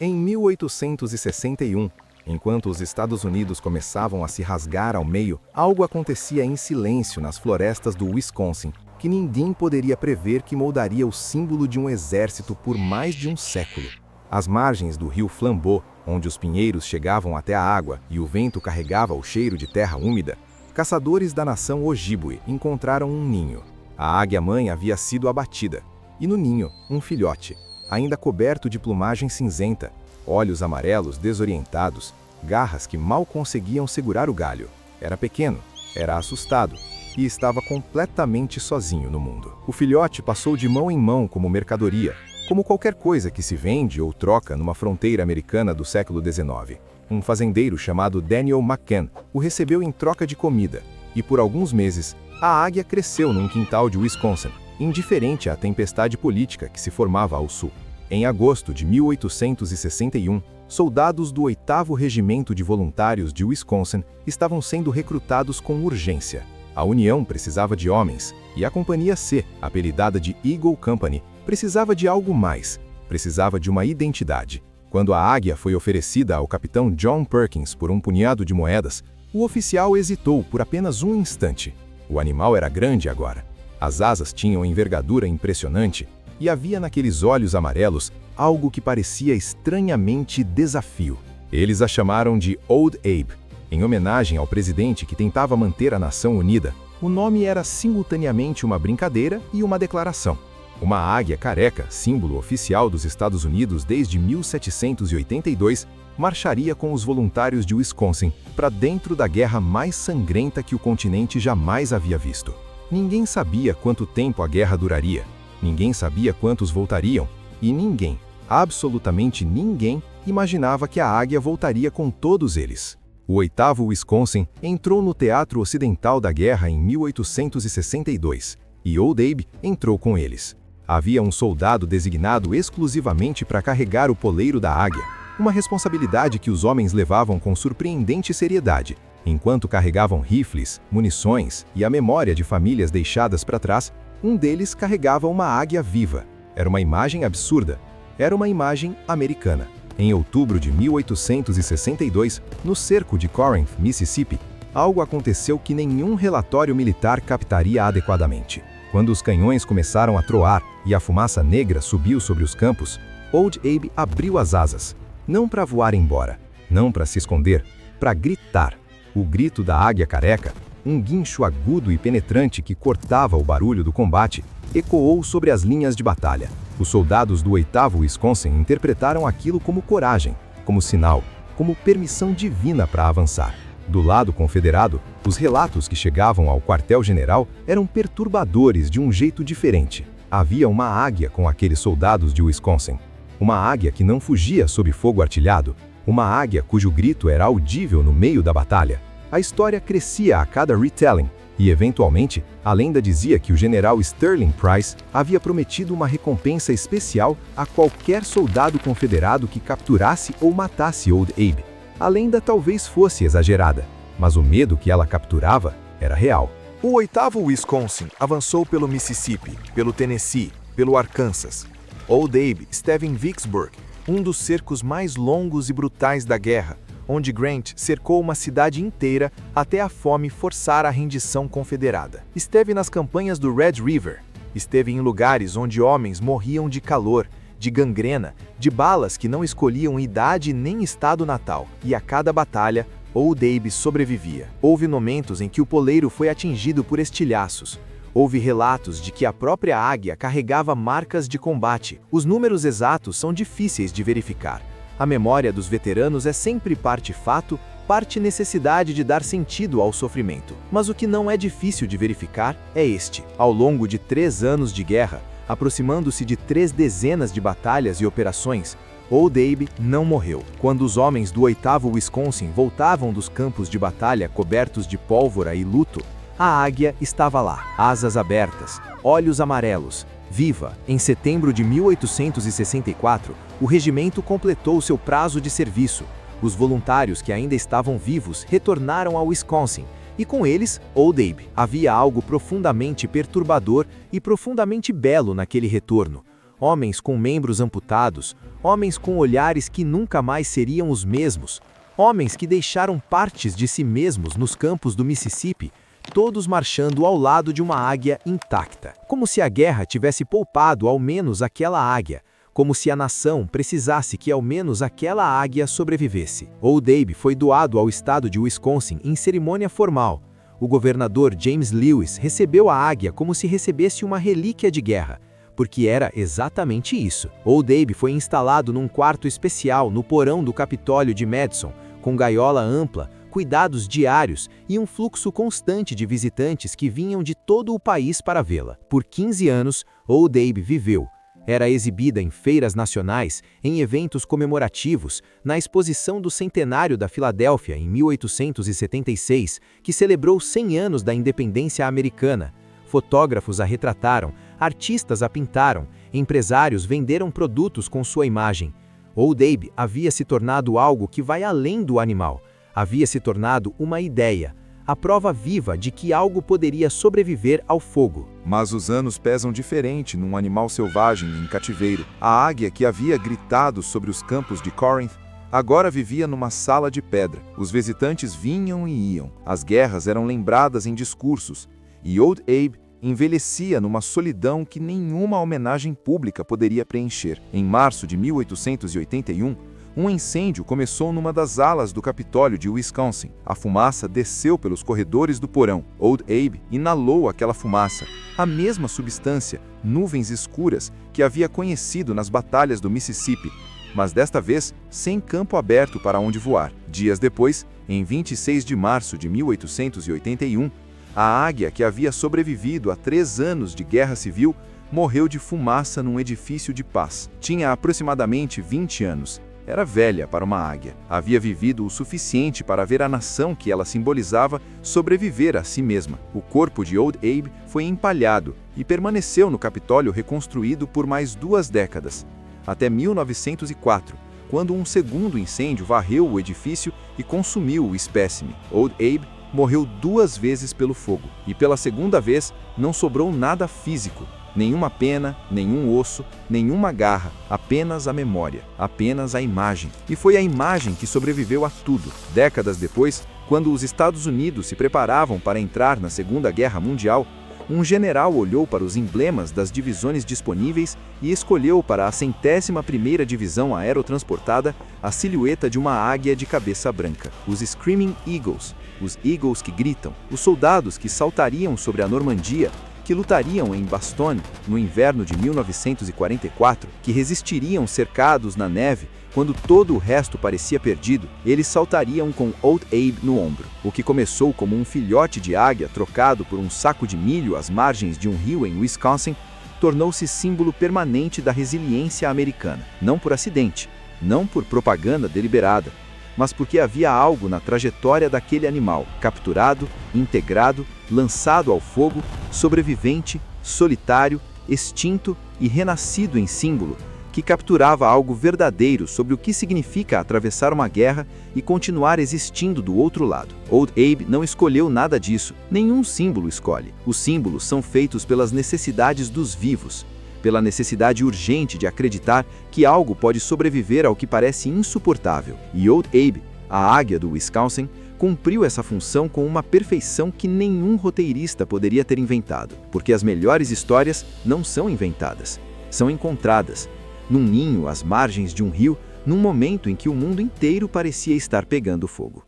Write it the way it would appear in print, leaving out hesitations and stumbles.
Em 1861, enquanto os Estados Unidos começavam a se rasgar ao meio, algo acontecia em silêncio nas florestas do Wisconsin, que ninguém poderia prever que moldaria o símbolo de um exército por mais de um século. Às margens do rio Flambeau, onde os pinheiros chegavam até a água e o vento carregava o cheiro de terra úmida, caçadores da nação Ojibwe encontraram um ninho. A águia-mãe havia sido abatida, e no ninho, um filhote, ainda coberto de plumagem cinzenta, olhos amarelos desorientados, garras que mal conseguiam segurar o galho. Era pequeno, era assustado e estava completamente sozinho no mundo. O filhote passou de mão em mão como mercadoria, como qualquer coisa que se vende ou troca numa fronteira americana do século XIX. Um fazendeiro chamado Daniel McCann o recebeu em troca de comida, e por alguns meses, a águia cresceu num quintal de Wisconsin, indiferente à tempestade política que se formava ao sul. Em agosto de 1861, soldados do 8º Regimento de Voluntários de Wisconsin estavam sendo recrutados com urgência. A União precisava de homens, e a Companhia C, apelidada de Eagle Company, precisava de algo mais, precisava de uma identidade. Quando a águia foi oferecida ao capitão John Perkins por um punhado de moedas, o oficial hesitou por apenas um instante. O animal era grande agora. As asas tinham envergadura impressionante, e havia naqueles olhos amarelos algo que parecia estranhamente desafio. Eles a chamaram de Old Abe. Em homenagem ao presidente que tentava manter a nação unida, o nome era simultaneamente uma brincadeira e uma declaração. Uma águia careca, símbolo oficial dos Estados Unidos desde 1782, marcharia com os voluntários de Wisconsin para dentro da guerra mais sangrenta que o continente jamais havia visto. Ninguém sabia quanto tempo a guerra duraria, ninguém sabia quantos voltariam, e ninguém, absolutamente ninguém, imaginava que a águia voltaria com todos eles. O 8º Wisconsin entrou no Teatro Ocidental da Guerra em 1862, e Old Abe entrou com eles. Havia um soldado designado exclusivamente para carregar o poleiro da águia, uma responsabilidade que os homens levavam com surpreendente seriedade, enquanto carregavam rifles, munições e a memória de famílias deixadas para trás. Um deles carregava uma águia viva. Era uma imagem absurda. Era uma imagem americana. Em outubro de 1862, no cerco de Corinth, Mississippi, algo aconteceu que nenhum relatório militar captaria adequadamente. Quando os canhões começaram a troar e a fumaça negra subiu sobre os campos, Old Abe abriu as asas, não para voar embora, não para se esconder, para gritar. O grito da águia careca, um guincho agudo e penetrante que cortava o barulho do combate, ecoou sobre as linhas de batalha. Os soldados do 8º Wisconsin interpretaram aquilo como coragem, como sinal, como permissão divina para avançar. Do lado confederado, os relatos que chegavam ao quartel-general eram perturbadores de um jeito diferente. Havia uma águia com aqueles soldados de Wisconsin. Uma águia que não fugia sob fogo artilhado. Uma águia cujo grito era audível no meio da batalha. A história crescia a cada retelling, e eventualmente, a lenda dizia que o general Sterling Price havia prometido uma recompensa especial a qualquer soldado confederado que capturasse ou matasse Old Abe. A lenda talvez fosse exagerada, mas o medo que ela capturava era real. O 8º Wisconsin avançou pelo Mississippi, pelo Tennessee, pelo Arkansas. Old Abe esteve em Vicksburg, um dos cercos mais longos e brutais da guerra, onde Grant cercou uma cidade inteira até a fome forçar a rendição confederada. Esteve nas campanhas do Red River. Esteve em lugares onde homens morriam de calor, de gangrena, de balas que não escolhiam idade nem estado natal. E a cada batalha, Old Abe sobrevivia. Houve momentos em que o poleiro foi atingido por estilhaços. Houve relatos de que a própria águia carregava marcas de combate. Os números exatos são difíceis de verificar. A memória dos veteranos é sempre parte fato, parte necessidade de dar sentido ao sofrimento. Mas o que não é difícil de verificar é este. Ao longo de 3 anos de guerra, aproximando-se de 3 dezenas de batalhas e operações, Old Abe não morreu. Quando os homens do 8º Wisconsin voltavam dos campos de batalha cobertos de pólvora e luto, a águia estava lá, asas abertas, olhos amarelos, viva. Em setembro de 1864, o regimento completou seu prazo de serviço. Os voluntários que ainda estavam vivos retornaram ao Wisconsin, e com eles, Old Abe. Havia algo profundamente perturbador e profundamente belo naquele retorno. homens com membros amputados, homens com olhares que nunca mais seriam os mesmos, homens que deixaram partes de si mesmos nos campos do Mississippi, todos marchando ao lado de uma águia intacta. Como se a guerra tivesse poupado ao menos aquela águia, como se a nação precisasse que ao menos aquela águia sobrevivesse. Old Abe foi doado ao estado de Wisconsin em cerimônia formal. O governador James Lewis recebeu a águia como se recebesse uma relíquia de guerra, porque era exatamente isso. Old Abe foi instalado num quarto especial no porão do Capitólio de Madison, com gaiola ampla, cuidados diários e um fluxo constante de visitantes que vinham de todo o país para vê-la. Por 15 anos, Old Abe viveu. Era exibida em feiras nacionais, em eventos comemorativos, na Exposição do Centenário da Filadélfia, em 1876, que celebrou 100 anos da independência americana. Fotógrafos a retrataram, artistas a pintaram, empresários venderam produtos com sua imagem. Old Abe havia se tornado algo que vai além do animal. Havia se tornado uma ideia, a prova viva de que algo poderia sobreviver ao fogo. Mas os anos pesam diferente num animal selvagem em cativeiro. A águia que havia gritado sobre os campos de Corinth agora vivia numa sala de pedra. Os visitantes vinham e iam. As guerras eram lembradas em discursos. E Old Abe envelhecia numa solidão que nenhuma homenagem pública poderia preencher. Em março de 1881, um incêndio começou numa das alas do Capitólio de Wisconsin. A fumaça desceu pelos corredores do porão. Old Abe inalou aquela fumaça, a mesma substância, nuvens escuras, que havia conhecido nas batalhas do Mississippi, mas desta vez sem campo aberto para onde voar. Dias depois, em 26 de março de 1881, a águia que havia sobrevivido a 3 anos de guerra civil morreu de fumaça num edifício de paz. Tinha aproximadamente 20 anos. Era velha para uma águia. Havia vivido o suficiente para ver a nação que ela simbolizava sobreviver a si mesma. O corpo de Old Abe foi empalhado e permaneceu no Capitólio reconstruído por mais 2 décadas, até 1904, quando um segundo incêndio varreu o edifício e consumiu o espécime. Old Abe morreu 2 vezes pelo fogo, e pela segunda vez não sobrou nada físico. Nenhuma pena, nenhum osso, nenhuma garra, apenas a memória, apenas a imagem. E foi a imagem que sobreviveu a tudo. Décadas depois, quando os Estados Unidos se preparavam para entrar na Segunda Guerra Mundial, um general olhou para os emblemas das divisões disponíveis e escolheu para a 101ª Divisão Aerotransportada a silhueta de uma águia de cabeça branca. Os Screaming Eagles, os Eagles que gritam, os soldados que saltariam sobre a Normandia, que lutariam em Bastogne no inverno de 1944, que resistiriam cercados na neve quando todo o resto parecia perdido, eles saltariam com Old Abe no ombro. O que começou como um filhote de águia trocado por um saco de milho às margens de um rio em Wisconsin, tornou-se símbolo permanente da resiliência americana. Não por acidente, não por propaganda deliberada, mas porque havia algo na trajetória daquele animal, capturado, integrado, lançado ao fogo, sobrevivente, solitário, extinto e renascido em símbolo, que capturava algo verdadeiro sobre o que significa atravessar uma guerra e continuar existindo do outro lado. Old Abe não escolheu nada disso, nenhum símbolo escolhe. Os símbolos são feitos pelas necessidades dos vivos, pela necessidade urgente de acreditar que algo pode sobreviver ao que parece insuportável. E Old Abe, a águia do Wisconsin, cumpriu essa função com uma perfeição que nenhum roteirista poderia ter inventado, porque as melhores histórias não são inventadas, são encontradas, num ninho às margens de um rio, num momento em que o mundo inteiro parecia estar pegando fogo.